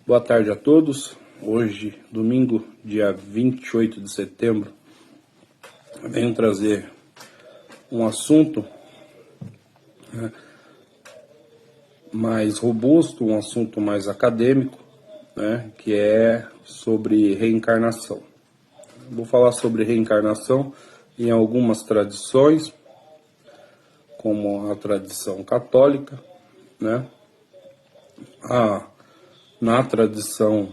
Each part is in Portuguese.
Boa tarde a todos. Hoje, domingo, dia 28 de setembro, venho trazer um assunto mais robusto, um assunto mais acadêmico, que é sobre reencarnação. Vou falar sobre reencarnação em algumas tradições, como a tradição católica, na tradição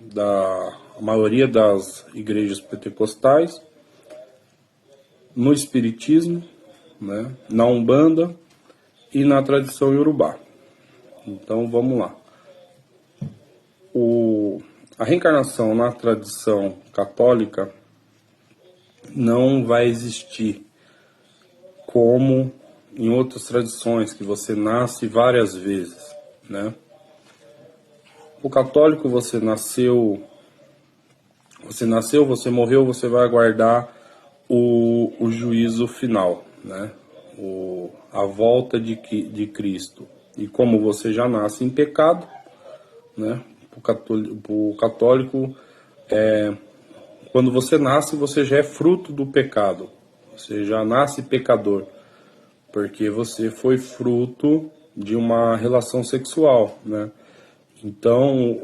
da maioria das igrejas pentecostais, no espiritismo, na Umbanda e na tradição Iorubá. Então vamos lá. A reencarnação na tradição católica não vai existir como em outras tradições, que você nasce várias vezes, O católico, você nasceu, você morreu, você vai aguardar o juízo final, a volta de Cristo. E como você já nasce em pecado, o católico, quando você nasce, você já é fruto do pecado. Você já nasce pecador, porque você foi fruto de uma relação sexual, Então,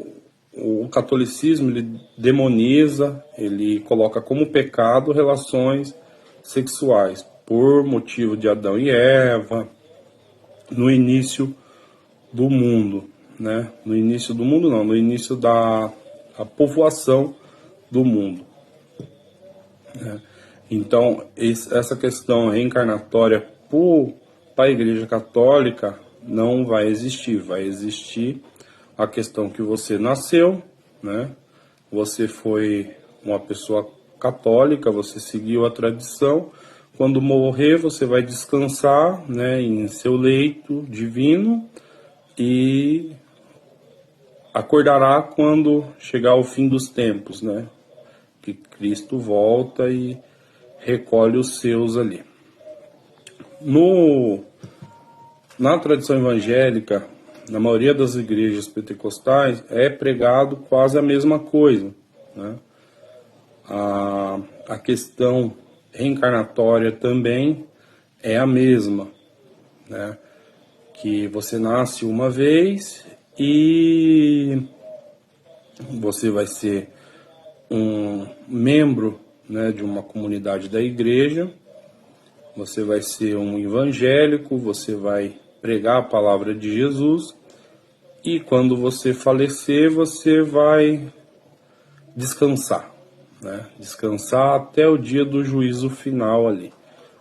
o catolicismo, ele demoniza, ele coloca como pecado relações sexuais, por motivo de Adão e Eva, no início do mundo, No início do mundo não, no início da povoação do mundo. Então, essa questão reencarnatória para a Igreja Católica não vai existir. Vai existir a questão que você nasceu, Você foi uma pessoa católica, você seguiu a tradição. Quando morrer, você vai descansar, em seu leito divino e acordará quando chegar o fim dos tempos, Que Cristo volta e recolhe os seus ali. Na tradição evangélica, na maioria das igrejas pentecostais, é pregado quase a mesma coisa, A questão reencarnatória também é a mesma, Que você nasce uma vez e você vai ser um membro, de uma comunidade da igreja, você vai ser um evangélico, você vai pregar a palavra de Jesus, e quando você falecer, você vai descansar, Descansar até o dia do juízo final ali,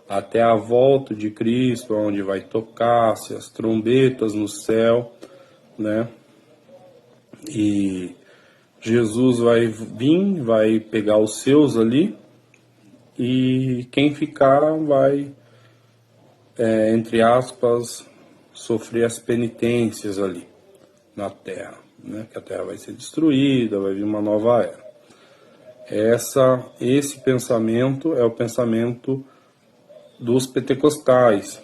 até a volta de Cristo, onde vai tocar-se as trombetas no céu, E Jesus vai vir, vai pegar os seus ali, e quem ficar vai, entre aspas, sofrer as penitências ali na Terra, Que a Terra vai ser destruída, vai vir uma nova era. Esse pensamento é o pensamento dos pentecostais,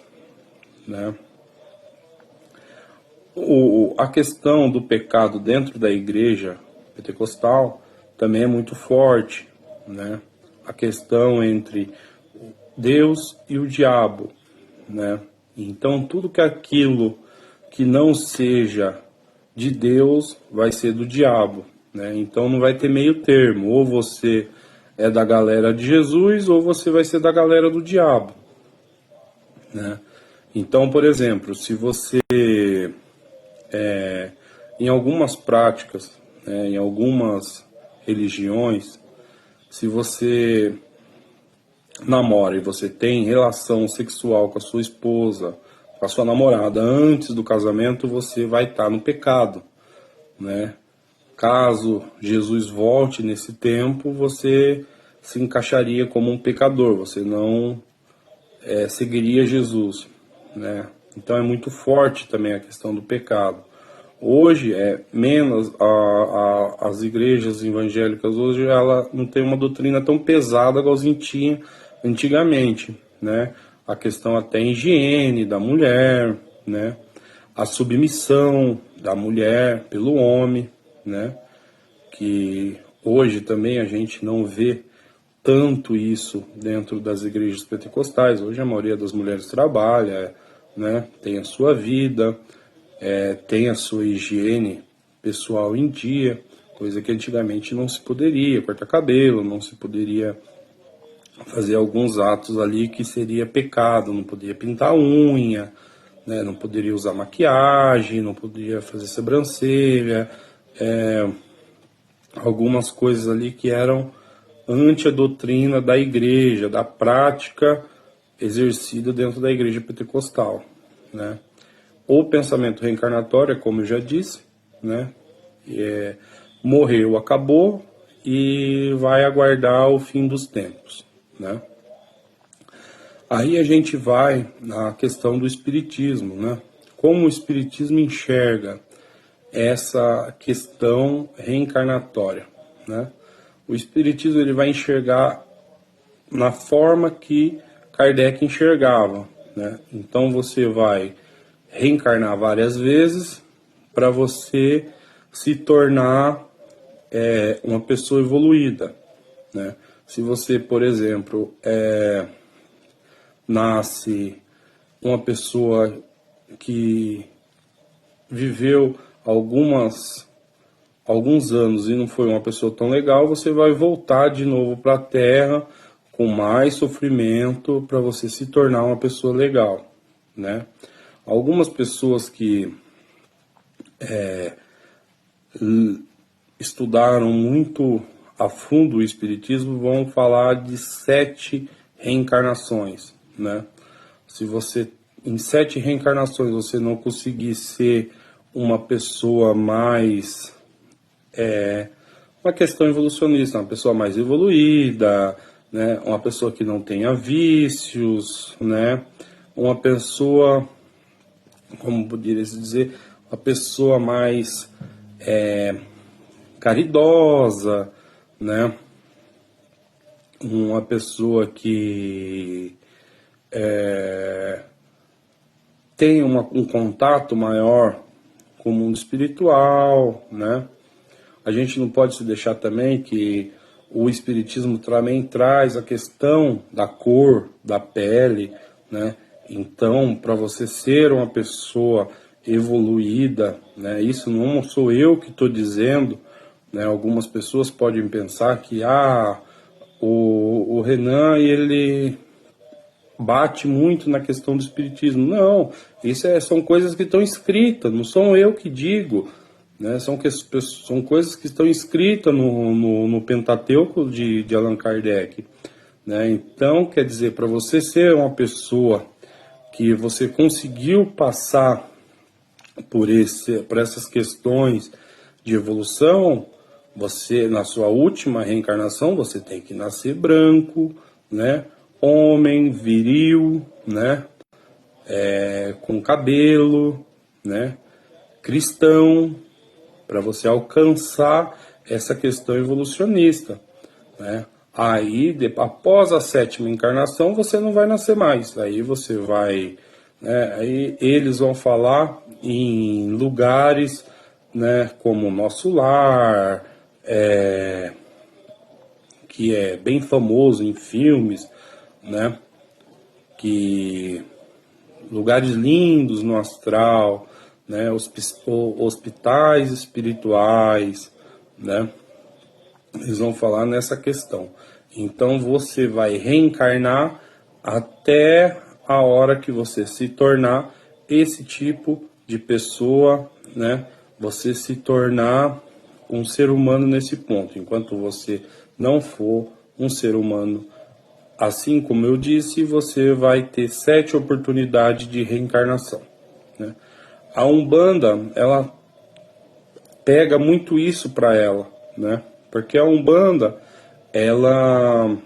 A questão do pecado dentro da igreja pentecostal também é muito forte, A questão entre Deus e o diabo, Então, tudo que aquilo que não seja de Deus vai ser do diabo, Então, não vai ter meio termo. Ou você é da galera de Jesus, ou você vai ser da galera do diabo, Então, por exemplo, se você, em algumas práticas, em algumas religiões, se você namora e você tem relação sexual com a sua esposa, com a sua namorada antes do casamento, você vai estar no pecado, Caso Jesus volte nesse tempo, você se encaixaria como um pecador, você não seguiria Jesus, Então é muito forte também a questão do pecado. Hoje é menos, as igrejas evangélicas hoje, ela não tem uma doutrina tão pesada igualzinho tinha antigamente, A questão até higiene da mulher, A submissão da mulher pelo homem, né? Que hoje também a gente não vê tanto isso dentro das igrejas pentecostais. Hoje a maioria das mulheres trabalha, né? Tem a sua vida, tem a sua higiene pessoal em dia, coisa que antigamente não se poderia, cortar cabelo, não se poderia fazer alguns atos ali que seria pecado, não podia pintar unha, né, não poderia usar maquiagem, não poderia fazer sobrancelha, algumas coisas ali que eram ante a doutrina da igreja, da prática exercida dentro da igreja pentecostal, né. O pensamento reencarnatório, como eu já disse, né, morreu, acabou e vai aguardar o fim dos tempos, né. Aí a gente vai na questão do espiritismo, né? Como o espiritismo enxerga essa questão reencarnatória, né? O espiritismo ele vai enxergar na forma que Kardec enxergava, né? Então você vai reencarnar várias vezes para você se tornar uma pessoa evoluída, né? Se você, por exemplo, nasce uma pessoa que viveu alguns anos e não foi uma pessoa tão legal, você vai voltar de novo para a Terra com mais sofrimento para você se tornar uma pessoa legal, né? Algumas pessoas que estudaram muito a fundo o espiritismo vão falar de 7 reencarnações, né? Se você em 7 reencarnações você não conseguir ser uma pessoa mais uma questão evolucionista, uma pessoa mais evoluída, né? Uma pessoa que não tenha vícios, né? Uma pessoa, como poderia se dizer, uma pessoa mais caridosa, né? Uma pessoa que tem um contato maior com o mundo espiritual, né? A gente não pode se deixar também que o espiritismo também traz a questão da cor, da pele, né? Então, para você ser uma pessoa evoluída, né? Isso não sou eu que estou dizendo, né? Algumas pessoas podem pensar que o Renan ele bate muito na questão do espiritismo. Não, isso são coisas que estão escritas, não sou eu que digo, né? São coisas que estão escritas no Pentateuco de Allan Kardec, né? Então, quer dizer, para você ser uma pessoa que você conseguiu passar por essas questões de evolução, você, na sua última reencarnação, você tem que nascer branco, né? Homem, viril, né? Com cabelo, né? Cristão, para você alcançar essa questão evolucionista, né? Aí, após a 7ª encarnação, você não vai nascer mais. Aí você vai, né? Aí eles vão falar em lugares, né? Como o Nosso Lar, que é bem famoso em filmes, né? Que lugares lindos no astral, né? Hospitais espirituais, né? Eles vão falar nessa questão. Então você vai reencarnar até a hora que você se tornar esse tipo de pessoa, né? Você se tornar um ser humano nesse ponto. Enquanto você não for um ser humano, assim como eu disse, você vai ter 7 oportunidades de reencarnação, né? A Umbanda, ela pega muito isso para ela, né? Porque a Umbanda, ela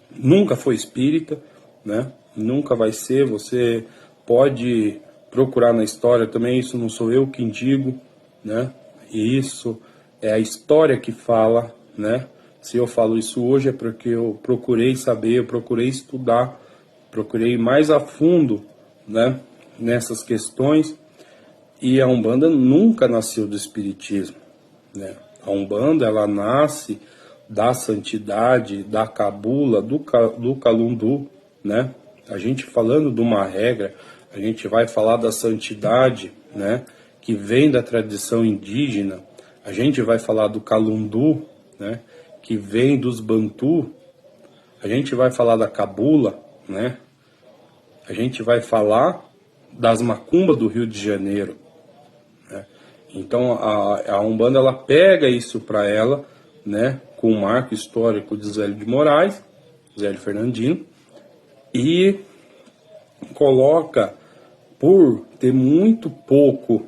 nunca foi espírita, né? Nunca vai ser. Você pode procurar na história também, isso não sou eu quem digo, né? E isso é a história que fala, né? Se eu falo isso hoje é porque eu procurei saber, eu procurei estudar, procurei ir mais a fundo, né? Nessas questões. E a Umbanda nunca nasceu do espiritismo, né? A Umbanda, ela nasce da santidade, da cabula, do calundu, né? A gente falando de uma regra, a gente vai falar da santidade, né? Que vem da tradição indígena. A gente vai falar do calundu, né? Que vem dos bantu. A gente vai falar da cabula, né? A gente vai falar das macumbas do Rio de Janeiro, né? Então a Umbanda, ela pega isso para ela, né? Com o marco histórico de Zélio de Moraes, Zélio Fernandino, e coloca, por ter muito pouco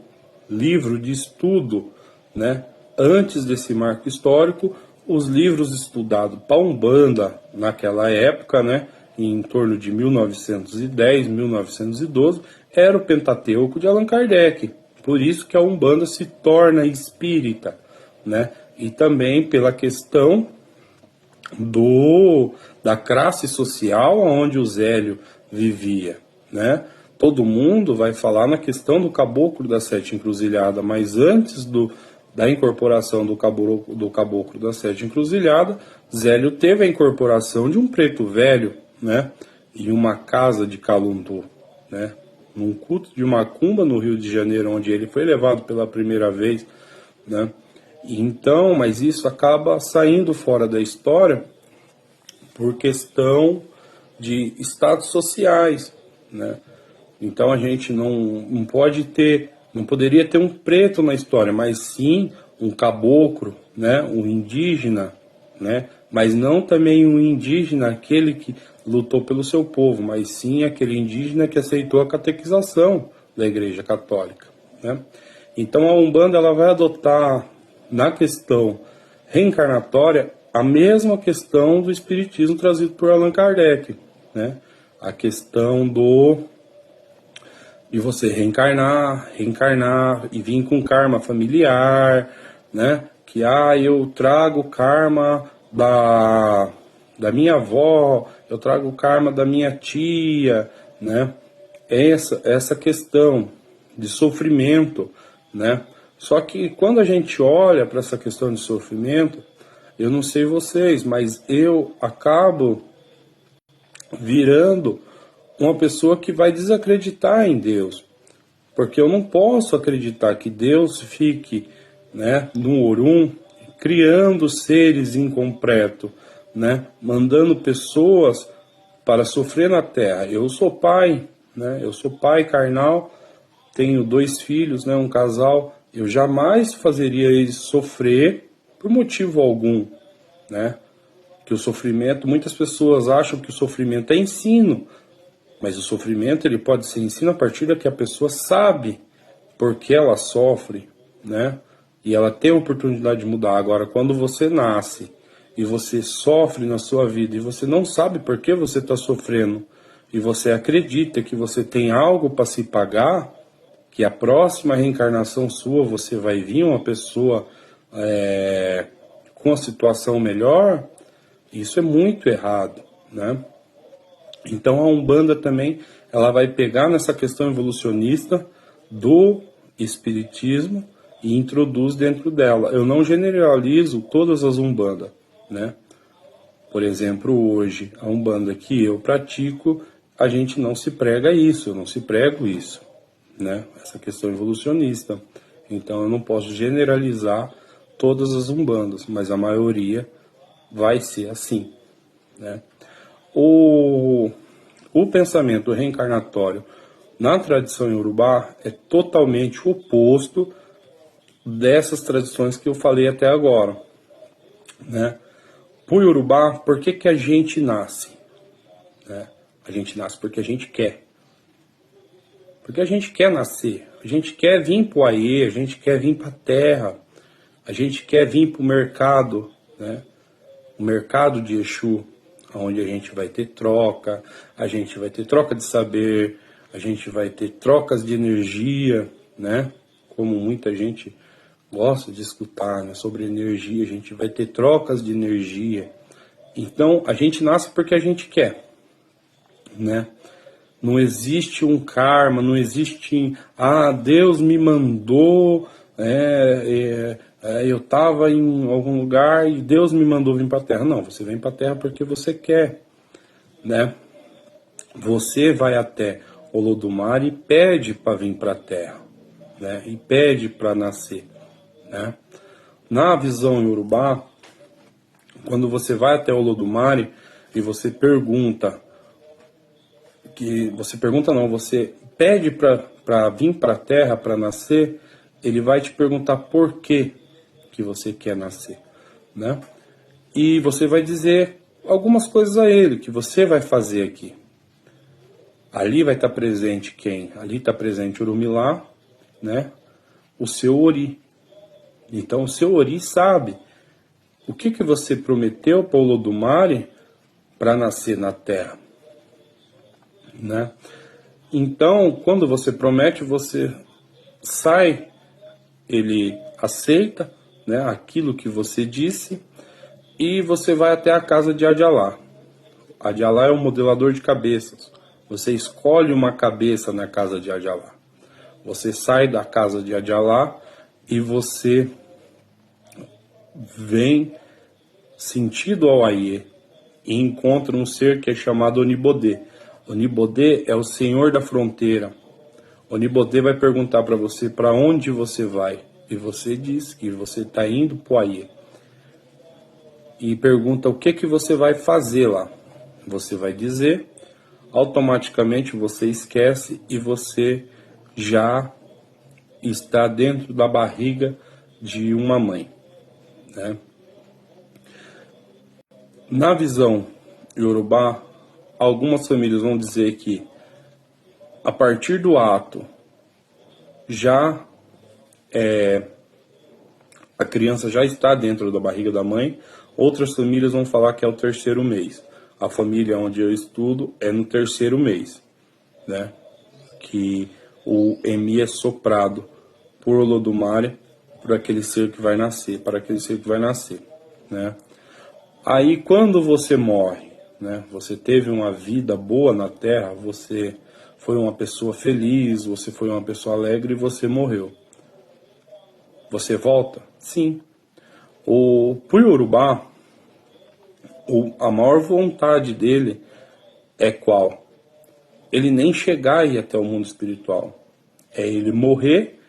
livro de estudo, né, antes desse marco histórico, os livros estudados para Umbanda naquela época, né, em torno de 1910, 1912, era o Pentateuco de Allan Kardec. Por isso que a Umbanda se torna espírita, né, e também pela questão da classe social onde o Zélio vivia, né? Todo mundo vai falar na questão do caboclo das sete encruzilhadas, mas antes da incorporação do caboclo das sete encruzilhadas, Zélio teve a incorporação de um preto velho, né? E uma casa de calundu, né? Num culto de macumba no Rio de Janeiro, onde ele foi levado pela primeira vez, né? Então, mas isso acaba saindo fora da história por questão de status sociais, né? Então a gente não poderia ter um preto na história, mas sim um caboclo, né? Um indígena, né? Mas não também um indígena, aquele que lutou pelo seu povo, mas sim aquele indígena que aceitou a catequização da Igreja Católica, né? Então a Umbanda, ela vai adotar na questão reencarnatória a mesma questão do espiritismo trazido por Allan Kardec, né? A questão de você reencarnar e vir com karma familiar, né? Que eu trago karma da minha avó, eu trago karma da minha tia, né? Essa questão de sofrimento, né? Só que quando a gente olha para essa questão de sofrimento, eu não sei vocês, mas eu acabo virando uma pessoa que vai desacreditar em Deus. Porque eu não posso acreditar que Deus fique, né, no Orum, criando seres incompletos, né, mandando pessoas para sofrer na Terra. Eu sou pai, né, eu sou pai carnal, tenho 2 filhos, né, um casal. Eu jamais fazeria eles sofrer por motivo algum, né? Que o sofrimento, muitas pessoas acham que o sofrimento é ensino, mas o sofrimento, ele pode ser ensino a partir da que a pessoa sabe por que ela sofre, né? E ela tem a oportunidade de mudar. Agora, quando você nasce e você sofre na sua vida e você não sabe por que você está sofrendo e você acredita que você tem algo para se pagar, que a próxima reencarnação sua você vai vir uma pessoa com a situação melhor, isso é muito errado, né? Então a Umbanda também, ela vai pegar nessa questão evolucionista do espiritismo e introduz dentro dela. Eu não generalizo todas as Umbandas, né? Por exemplo, hoje, a Umbanda que eu pratico, a gente não se prega isso, eu não se prego isso, né? Essa questão evolucionista. Então eu não posso generalizar todas as Umbandas, mas a maioria vai ser assim, né? O pensamento reencarnatório na tradição iorubá é totalmente oposto dessas tradições que eu falei até agora, né? Para o iorubá, por que a gente nasce? Né? A gente nasce porque a gente quer. Porque a gente quer nascer, a gente quer vir para o Aie, a gente quer vir para a terra, a gente quer vir para o mercado, né? O mercado de Exu, onde a gente vai ter troca, a gente vai ter troca de saber, a gente vai ter trocas de energia, né? Como muita gente gosta de escutar, né? Sobre energia, a gente vai ter trocas de energia. Então, a gente nasce porque a gente quer, né? Não existe um karma, não existe, Deus me mandou Eu estava em algum lugar e Deus me mandou vir para a Terra. Não, você vem para a Terra porque você quer, né? Você vai até Olodumare e pede para vir para a Terra, né? E pede para nascer, né? Na visão iorubá, quando você vai até Olodumare e você pergunta, você pede para vir para a Terra para nascer, ele vai te perguntar por que você quer nascer, né? E você vai dizer algumas coisas a ele que você vai fazer aqui. Ali vai estar presente quem? Ali está presente Orumilá, né? O seu Ori. Então o seu Ori sabe o que você prometeu para o Olodumare para nascer na Terra, né? Então, quando você promete, você sai, ele aceita, né, aquilo que você disse e você vai até a casa de Adjalá. Adjalá é o modelador de cabeças. Você escolhe uma cabeça na casa de Adjalá. Você sai da casa de Adjalá e você vem sentido ao Aie e encontra um ser que é chamado Onibodê. Onibodê é o senhor da fronteira. Onibodê vai perguntar para você para onde você vai. E você diz que você está indo para o Aie. E pergunta o que você vai fazer lá. Você vai dizer, automaticamente você esquece e você já está dentro da barriga de uma mãe, né? Na visão iorubá, algumas famílias vão dizer que a partir do ato já a criança já está dentro da barriga da mãe. Outras famílias vão falar que é o terceiro mês. A família onde eu estudo é no terceiro mês, né? Que o Emi é soprado por Olodumare para aquele ser que vai nascer, né? Aí quando você morre, né? Você teve uma vida boa na Terra, você foi uma pessoa feliz, você foi uma pessoa alegre e você morreu. Você volta? Sim. Pro Iorubá, a maior vontade dele é qual? Ele nem chegar aí até o mundo espiritual. É ele morrer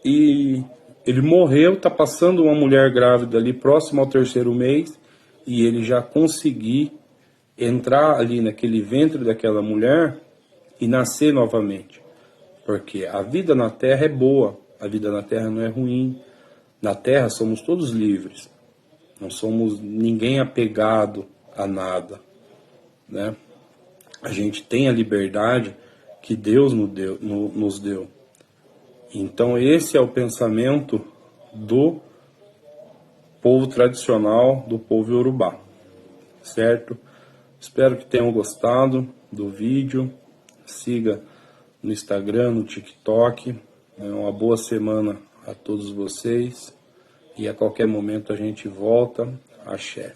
e ele morreu, tá passando uma mulher grávida ali próximo ao terceiro mês e ele já conseguir entrar ali naquele ventre daquela mulher e nascer novamente. Porque a vida na Terra é boa, a vida na Terra não é ruim. Na Terra somos todos livres, não somos ninguém apegado a nada, né? A gente tem a liberdade que Deus nos deu. Então esse é o pensamento do povo tradicional, do povo iorubá, certo? Espero que tenham gostado do vídeo. Siga no Instagram, no TikTok. Uma boa semana a todos vocês. E a qualquer momento a gente volta. Axé.